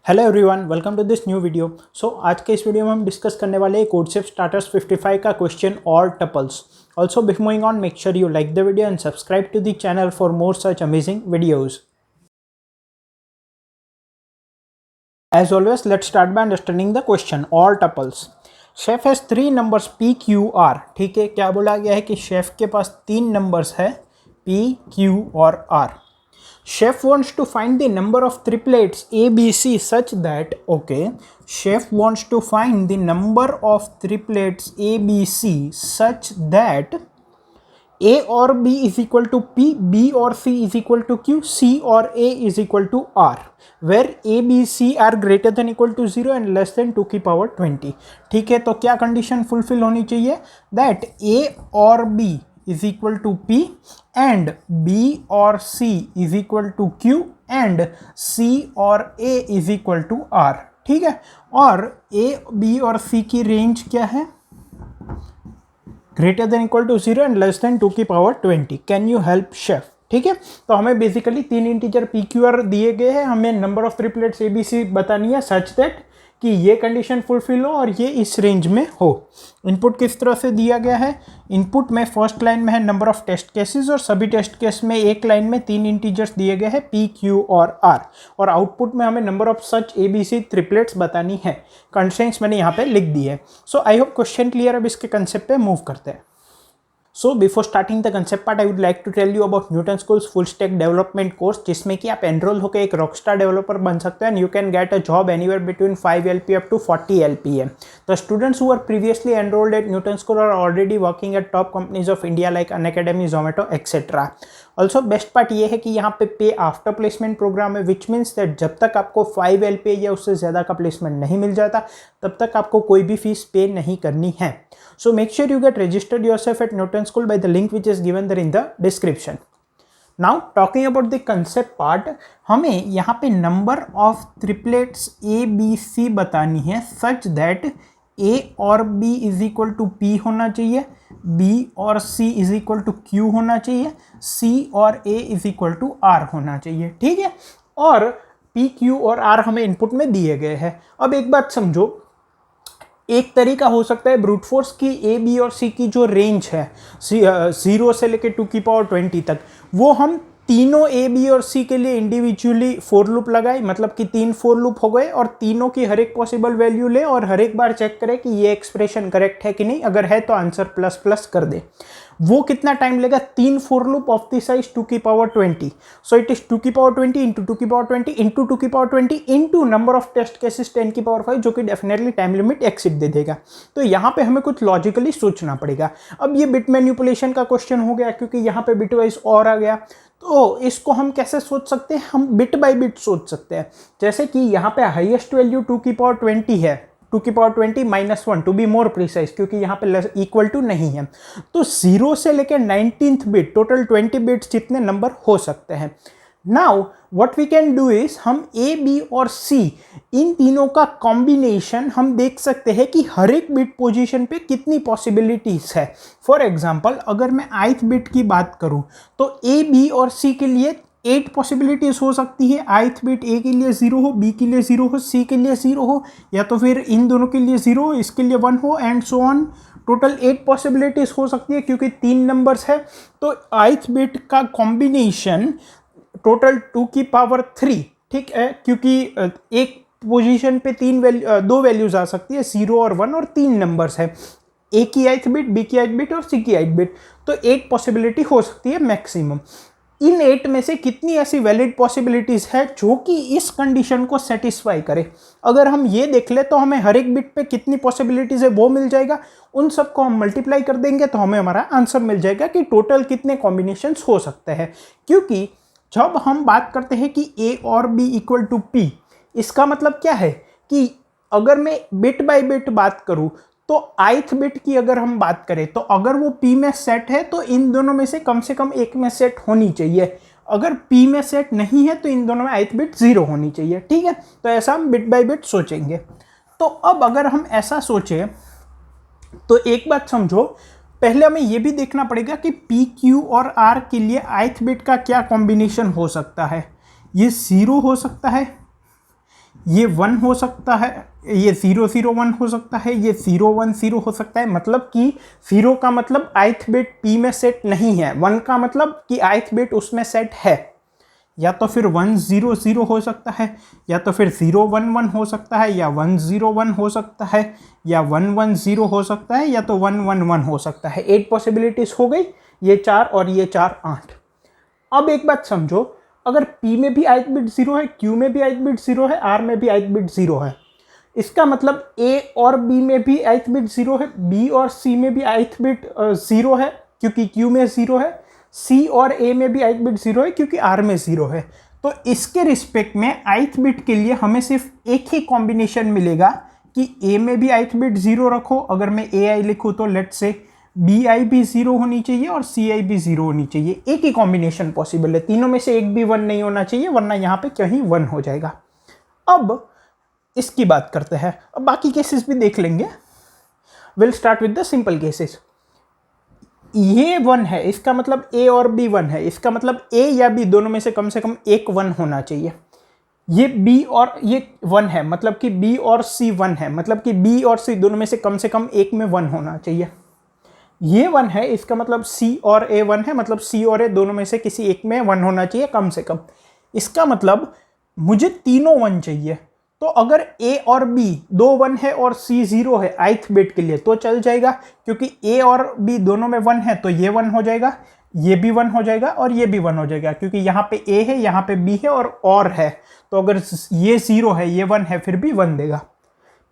Hello everyone, welcome to this new video. आज के इस वीडियो में हम डिस्कस करने वाले हैं कोडसेप स्टार्टर्स 55 का क्वेश्चन और tuples. Also before moving on, make sure you like the video and subscribe to the channel for more such amazing videos. As always, let's start by understanding the question or tuples. Chef has 3 numbers P, Q, R। ठीक है, क्या बोला गया है कि chef के पास 3 numbers है P, Q और R। Chef wants to find the number of triplets A, B, C such that, Chef wants to find the number of triplets A, B, C such that A or B is equal to P, B or C is equal to Q, C or A is equal to R, where A, B, C are greater than equal to 0 and less than 2 की power 20। ठीक है, तो क्या condition fulfil होनी चाहिए? That A और B is equal to P and B or C is equal to Q and C or A is equal to R। ठीक है, और A, B और C की रेंज क्या है? Greater than equal to 0 and less than 2 की power 20। Can you help chef? ठीक है, तो हमें basically 3 integer P Q R दिए गए हैं, हमें number of triplets A B C बतानी है सच दैट कि ये कंडीशन फुलफिल हो और ये इस रेंज में हो। इनपुट किस तरह से दिया गया है? इनपुट में फर्स्ट लाइन में है नंबर ऑफ टेस्ट केसेस और सभी टेस्ट केस में एक लाइन में 3 इंटीजर्स दिए गए हैं पी, क्यू और आर, और आउटपुट में हमें number of such A B C triplets बतानी है। कंस्ट्रेंट्स मैंने यहाँ पे लिख दी है। So I hope question clear. अब इसके कंसेप्ट पे मूव करते हैं। So before starting the concept part, I would like to tell you about Newton School's full stack development course, जिसमें कि आप एनरोल होकर एक रॉकस्टार डेवलपर बन सकते हैं and you can get a job anywhere between 5 LPA up to 40 LPA. The students who were previously enrolled at Newton School are already working at top companies of India like Unacademy, Zomato, etc. Also best part ये है कि यहाँ पे after placement programme है, which means that जब तक आपको 5 LPA या उससे ज़्यादा का प्लेसमेंट नहीं मिल जाता तब तक आपको कोई भी फीस पे नहीं करनी है। So make sure you get registered yourself at Newton School by the link which is given there in the description. Now talking about the concept part, हमें यहाँ पे number of triplets A B C बतानी है such that A और B is equal to P होना चाहिए, B और C is equal to Q होना चाहिए, C और A is equal to R होना चाहिए। ठीक है, और P, Q और R हमें इनपुट में दिए गए हैं। अब एक बात समझो, एक तरीका हो सकता है ब्रूट फोर्स की A, B और C की जो रेंज है 0 से लेकर 2 की पावर 20 तक, वो हम तीनों ए बी और सी के लिए इंडिविजुअली फोर लूप लगाए, मतलब कि 3 फोर लूप हो गए और तीनों की हर एक पॉसिबल वैल्यू ले और हर एक बार चेक करें कि ये एक्सप्रेशन करेक्ट है कि नहीं। अगर है तो आंसर प्लस प्लस कर दे। वो कितना टाइम लेगा? 3 for loop of the size 2 की पावर 20। सो इट इज 2 की पावर 20 इंटू 2 की पावर 20 इंटू 2 की power 20 into number of test cases 10 की पावर 5, जो कि डेफिनेटली टाइम लिमिट एक्सिड दे देगा। तो यहाँ पे हमें कुछ लॉजिकली सोचना पड़ेगा। अब ये बिट मैनिपुलेशन का क्वेश्चन हो गया क्योंकि यहाँ पे बिट वाइज और आ गया, तो इसको हम कैसे सोच सकते हैं? हम बिट बाय बिट सोच सकते हैं। जैसे कि यहाँ पे हाईएस्ट वैल्यू 2 की पावर 20 है, 2 की power 20 -1 to be more precise, क्योंकि यहाँ पे इक्वल टू नहीं है। तो 0 से लेकर 19th बिट, टोटल 20 बिट्स जितने नंबर हो सकते हैं। Now what we can do is, हम ए बी और सी इन तीनों का कॉम्बिनेशन हम देख सकते हैं कि हर एक बिट पोजीशन पे कितनी पॉसिबिलिटीज है। फॉर एग्जांपल, अगर मैं ith बिट की बात करूं तो ए बी और सी के लिए 8 पॉसिबिलिटीज हो सकती है। ith बिट ए के लिए 0 हो, बी के लिए 0 हो, सी के लिए 0 हो, या तो फिर इन दोनों के लिए 0 हो, इसके लिए 1 हो and so on. Total 8 possibilities हो सकती है क्योंकि 3 नंबर्स है। तो ith बिट का कॉम्बिनेशन टोटल 2 की पावर 3, ठीक है, क्योंकि एक पोजीशन पे 2 वैल्यूज आ सकती है, 0 और 1, और 3 नंबर्स है, ए की ith बिट, बी की ith बिट और सी की ith बिट। तो 8 पॉसिबिलिटी हो सकती है मैक्सिमम। इन 8 में से कितनी ऐसी वैलिड पॉसिबिलिटीज है जो कि इस कंडीशन को सेटिस्फाई करे? अगर हम ये देख ले तो हमें हर एक बिट पे कितनी पॉसिबिलिटीज है वो मिल जाएगा। उन सबको हम मल्टीप्लाई कर देंगे तो हमें हमारा आंसर मिल जाएगा कि टोटल कितने कॉम्बिनेशंस हो सकते हैं। क्योंकि जब हम बात करते हैं कि A और B इक्वल टू P, इसका मतलब क्या है कि अगर मैं बिट बाय बिट बात करूं तो ith बिट की अगर हम बात करें तो अगर वो P में सेट है तो इन दोनों में से कम एक में सेट होनी चाहिए। अगर P में सेट नहीं है तो इन दोनों में ith बिट 0 होनी चाहिए। ठीक है, तो ऐसा हम बिट बाय बिट सोचेंगे। तो अब अगर हम ऐसा सोचें तो एक बात समझो, पहले हमें यह भी देखना पड़ेगा कि P, Q और R के लिए ith बिट का क्या कॉम्बिनेशन हो सकता है। ये 0 हो सकता है, ये 1 हो सकता है, ये 0 0 1 हो सकता है, ये 0 1 0 हो सकता है। मतलब कि 0 का मतलब ith बिट P में सेट नहीं है, 1 का मतलब कि ith बिट उसमें सेट है। या तो फिर 1 0 0 हो सकता है, या तो फिर 0 1 1 हो सकता है, या 1 0 1 हो सकता है, या 1 1 0 हो सकता है, या तो 1 1 1 हो सकता है। 8 पॉसिबिलिटीज हो गई, ये 4 और ये 4 8। अब एक बात समझो, अगर P में भी ith बिट 0 है, Q में भी ith बिट 0 है, R में भी ith बिट 0 है, इसका मतलब A और B में भी ith बिट 0 है, B और C में भी ith बिट 0 है क्योंकि Q में 0 है, C और A में भी ith बिट 0 है क्योंकि R में 0 है। तो इसके रिस्पेक्ट में ith बिट के लिए हमें सिर्फ एक ही कॉम्बिनेशन मिलेगा कि A में भी ith बिट 0 रखो। अगर मैं AI लिखूँ तो लेट्स से BI भी 0 होनी चाहिए और CI भी 0 होनी चाहिए। एक ही कॉम्बिनेशन पॉसिबल है, तीनों में से एक भी 1 नहीं होना चाहिए, वरना यहाँ पे कहीं 1 हो जाएगा। अब इसकी बात करते हैं, अब बाकी केसेस भी देख लेंगे। Will start with the simple cases. ये 1 है, इसका मतलब A और B 1 है, इसका मतलब A या B दोनों में से कम एक 1 होना चाहिए। ये B और ये 1 है, मतलब कि B और C 1 है, मतलब कि B और C दोनों में से कम एक में 1 होना चाहिए। ये 1 है, इसका मतलब C और A 1 है, मतलब C और A दोनों में से किसी एक में 1 होना चाहिए कम से कम। इसका मतलब मुझे तीनों 1 चाहिए। तो अगर A और B दो 1 है और C 0 है ith बिट के लिए तो चल जाएगा, क्योंकि A और B दोनों में 1 है तो ये 1 हो जाएगा, ये भी 1 हो जाएगा और ये भी 1 हो जाएगा, क्योंकि यहाँ पे A है, यहाँ पे B है और है। तो अगर ये 0 है, ये 1 है, फिर भी 1 देगा।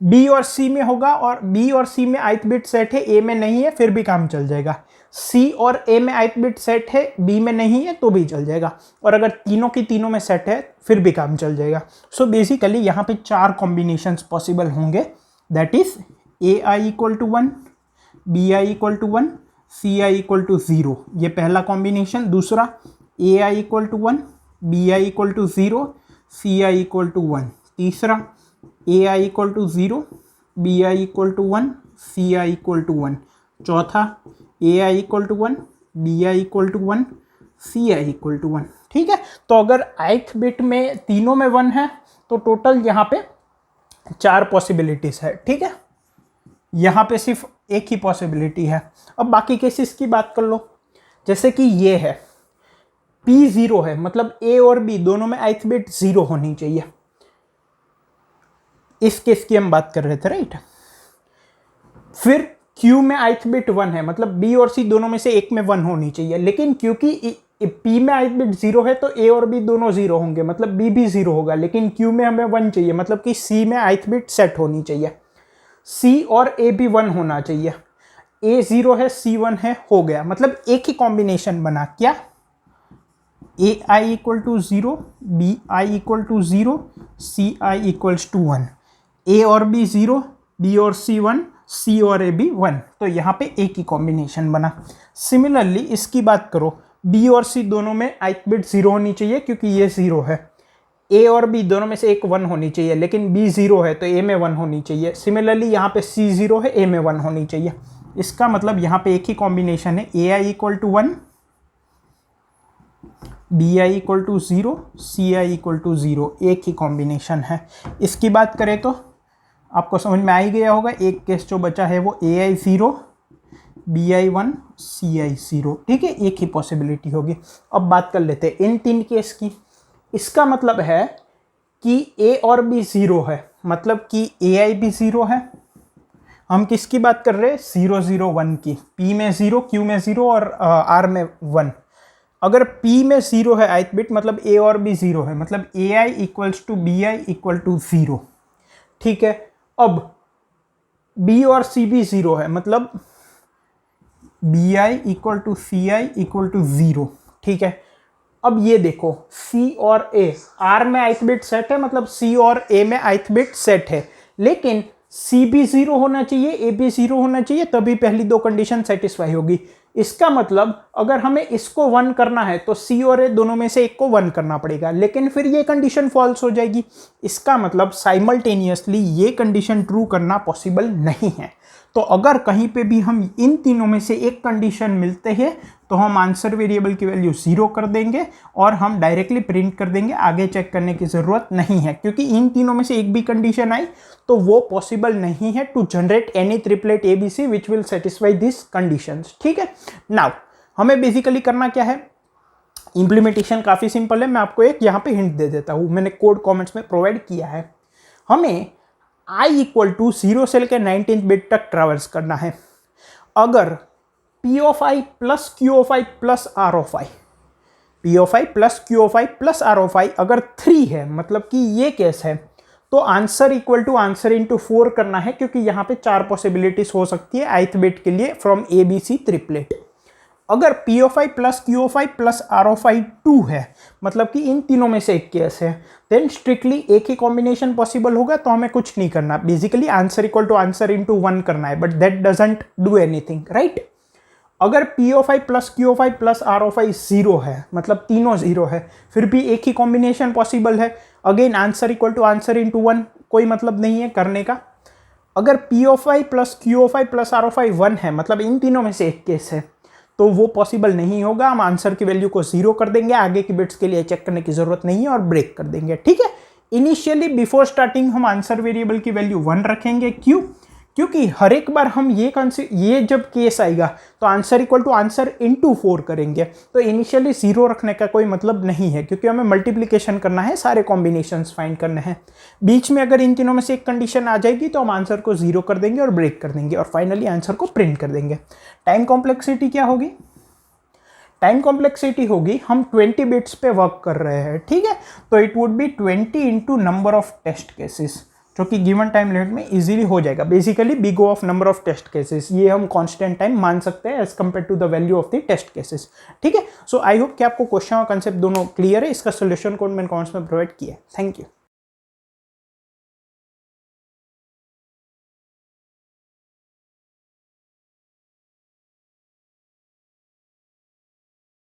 B और C में होगा और B और C में ith बिट सेट है, A में नहीं है, फिर भी काम चल जाएगा। C और A में ith बिट सेट है, B में नहीं है तो भी चल जाएगा। और अगर तीनों की तीनों में सेट है फिर भी काम चल जाएगा। सो बेसिकली यहाँ पे 4 कॉम्बिनेशंस पॉसिबल होंगे, that is AI equal to 1, BI equal to 1, CI equal to 0, ये पहला कॉम्बिनेशन। दूसरा AI equal to 1, BI equal to 0, CI equal to 1। तीसरा AI equal to 0, BI equal to 1, CI equal to 1। चौथा AI equal to 1, BI equal to 1, CI equal to 1। ठीक है, तो अगर ith bit में तीनों में 1 है तो टोटल यहाँ पे 4 पॉसिबिलिटीज है। ठीक है, यहाँ पे सिर्फ एक ही पॉसिबिलिटी है। अब बाकी केसेस की बात कर लो, जैसे कि ये है P 0 है, मतलब A और B दोनों में ith बिट 0 होनी चाहिए। इस केस की हम बात कर रहे थे, राइट। फिर Q में ith बिट 1 है, मतलब B और C दोनों में से एक में 1 होनी चाहिए, लेकिन क्योंकि P में ith बिट 0 है तो A और B दोनों 0 होंगे, मतलब B भी 0 होगा। लेकिन Q में हमें 1 चाहिए, मतलब कि C में ith बिट सेट होनी चाहिए। C और A भी 1 होना चाहिए, A 0 है, C 1 है, हो गया। मतलब एक ही कॉम्बिनेशन बना, क्या AI equal to 0, BI equal to 0, CI equals to 1। A और B 0, B और C 1, C और A B 1। तो यहाँ पे एक ही कॉम्बिनेशन बना। सिमिलरली इसकी बात करो, B और C दोनों में ith बिट 0 होनी चाहिए क्योंकि ये 0 है। A और B दोनों में से एक 1 होनी चाहिए, लेकिन B 0 है तो A में 1 होनी चाहिए। सिमिलरली यहाँ पे C 0 है, A में 1 होनी चाहिए। इसका मतलब यहाँ पे एक ही कॉम्बिनेशन है, AI equal to 1, BI equal to 0, CI equal to 0, एक ही कॉम्बिनेशन है। इसकी बात करें तो आपको समझ में आ ही गया होगा, एक केस जो बचा है वो AI 0, BI 1, CI 0। ठीक है, एक ही पॉसिबिलिटी होगी। अब बात कर लेते हैं इन 3 केस की। इसका मतलब है कि A और B 0 है, मतलब कि AI भी 0 है। हम किसकी बात कर रहे हैं, 0 0 1 की। P में 0, Q में 0 और R में 1। अगर P में 0 है ith बिट, मतलब A और B 0 है, मतलब AI equals to BI equal to 0। ठीक है, अब B और C भी 0 है, मतलब BI equal to CI equal to 0। ठीक है, अब ये देखो C और A, R में ith बिट सेट है, मतलब C और A में ith बिट सेट है, लेकिन C भी 0 होना चाहिए, A भी 0 होना चाहिए, तभी पहली दो कंडीशन सेटिस्फाई होगी। इसका मतलब अगर हमें इसको 1 करना है तो C और A दोनों में से एक को 1 करना पड़ेगा, लेकिन फिर ये कंडीशन फॉल्स हो जाएगी। इसका मतलब साइमल्टेनियसली ये कंडीशन ट्रू करना पॉसिबल नहीं है। तो अगर कहीं पे भी हम इन तीनों में से एक कंडीशन मिलते हैं तो हम आंसर वेरिएबल की वैल्यू 0 कर देंगे और हम डायरेक्टली प्रिंट कर देंगे, आगे चेक करने की ज़रूरत नहीं है, क्योंकि इन तीनों में से एक भी कंडीशन आई तो वो पॉसिबल नहीं है to generate any triplet ABC which will satisfy this conditions. ठीक है, नाउ हमें बेसिकली करना क्या है, इंप्लीमेंटेशन काफ़ी सिंपल है। मैं आपको एक यहाँ पे हिंट दे देता हूँ, मैंने कोड कमेंट्स में प्रोवाइड किया है। हमें I = 0 से लेकर 19th बिट तक ट्रैवर्स करना है। अगर P of I plus Q of I plus R of I, P of I plus Q of I plus R of I अगर 3 है, मतलब कि ये केस है, तो answer equal to answer into 4 करना है, क्योंकि यहाँ पे 4 पॉसिबिलिटीज हो सकती है ith बिट के लिए फ्रॉम ABC ट्रिपलेट। अगर P of I plus Q of I plus R of I 2 है, मतलब कि इन तीनों में से एक केस है, देन स्ट्रिक्टली एक ही कॉम्बिनेशन पॉसिबल होगा, तो हमें कुछ नहीं करना, basically answer equal to answer into 1 करना है, but that doesn't do anything, right. अगर P of I plus Q of I plus R of I 0 है, मतलब तीनों 0 है, फिर भी एक ही कॉम्बिनेशन पॉसिबल है, again answer equal to answer into 1, कोई मतलब नहीं है करने का। अगर P of I plus Q of I plus R of I 1 है, मतलब इन तीनों में से एक केस है, तो वो पॉसिबल नहीं होगा, हम आंसर की वैल्यू को 0 कर देंगे, आगे की बिट्स के लिए चेक करने की जरूरत नहीं है और ब्रेक कर देंगे। ठीक है, इनिशियली बिफोर स्टार्टिंग हम आंसर वेरिएबल की वैल्यू 1 रखेंगे। क्यों? क्योंकि हर एक बार हम ये जब केस आएगा तो answer equal to answer into 4 करेंगे, तो इनिशियली 0 रखने का कोई मतलब नहीं है, क्योंकि हमें मल्टीप्लिकेशन करना है, सारे कॉम्बिनेशंस फाइंड करने हैं। बीच में अगर इन तीनों में से एक कंडीशन आ जाएगी तो हम आंसर को 0 कर देंगे और ब्रेक कर देंगे और फाइनली आंसर को प्रिंट कर देंगे। टाइम कॉम्प्लेक्सिटी क्या होगी? टाइम कॉम्प्लेक्सिटी होगी, हम 20 बिट्स पे वर्क कर रहे हैं, ठीक है, तो it would be 20 into number of test cases, जो कि गिवन टाइम लिमिट में इजीली हो जाएगा। Basically big O of number of test cases, ये हम कांस्टेंट टाइम मान सकते हैं as compare to the value of the test cases. ठीक है, सो आई होप कि आपको क्वेश्चन और कंसेप्ट दोनों क्लियर है। इसका सोल्यूशन कोड मैंने कमेंट्स में प्रोवाइड किया है। Thank you.